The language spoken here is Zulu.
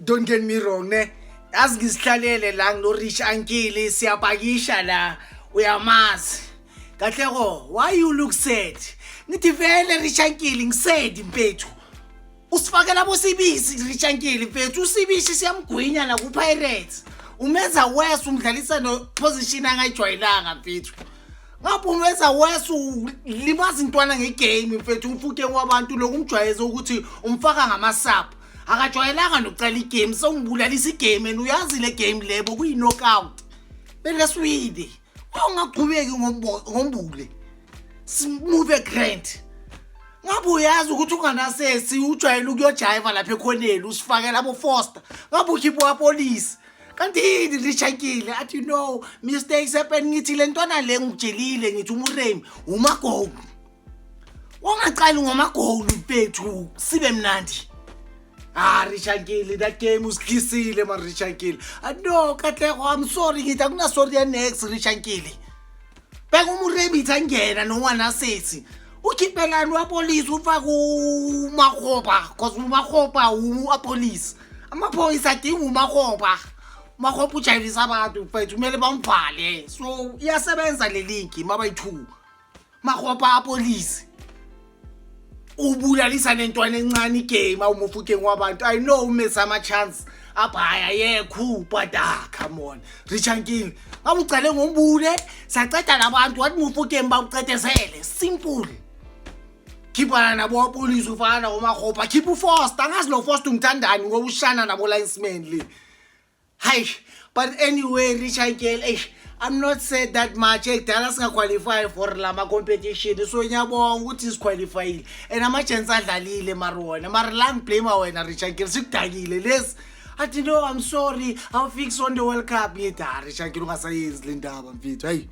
Don't get me wrong ne, yazi ngisihlalele la ngino-Rich Uncle siyapakisha la uyamazi kahleko. Why you look sad? Nithi vele Rich Uncle ngisedi mfethu, usifakela bosibisi Rich Uncle mfethu, usibisi siyamgwinya la ku Pirates, umenza wese umdlalisa no position angayijwayelanga mfethu. Ngapho umenza wese ulimaza intwana ngegame mfethu, umfuke kwabantu lokumjwayeza ukuthi umfaka ngamasapho akajwayelanga nokucela igame, sewungibulalisa igame and uyazi le game lebo kuyi knockout. Bele swide ungaqhubeki ngombule simove grand. Ngabe uyazi ukuthi unganasesi ujwayela ukuyojiva lapha ekhoneni usifakela abo Foster, ngabe ukhipha police. Kanti yini Rich Uncle athi no mistakes happen, ngithi le ntwana le ngijelile ngithi umuremi umagoli. Wangaqali ngomagoli mfethu sibe mnandi. Rich Uncle, that game usikhisile man Rich Uncle. No kahleko, I'm sorry ngithi akuna sorry ya next Rich Uncle. Beka umuremi ithangena no wanasesi. Ukhiphelani wa police ufaka umakhoba cause umakhoba upolice. Amaphoyisa adinga umakhoba. Makhoba ujayelisa abantu mfethu kumele bamvale. So iyasebenza le link mabayi2. Makhoba apolice. Ubulalisa lentwana encane igame awumufuke kwabantu. I know umiss ama chance abhaya yekhu but come on Rich Uncle, ngabe ucale ngombule saceda labantu wathi mufuke bawucedezele simple. Khipana nabo police ufana ngomakhopa, khipha uFoster, angazi lo Foster umthandani ngoba ushana nabo linesman le. Hi, but anyway Rich Uncle, I'm not said that much. Dala singa qualify for lama competition, so nyabonga ukuthi isiqualifyile and ama chance adlalile marona mara la ngiblame wena Rich Uncle sikudakile lesi. Athi no I'm sorry I'll fix on the World Cup. Yeta Rich Uncle ungasayenzi le ndaba mfethu. Hayi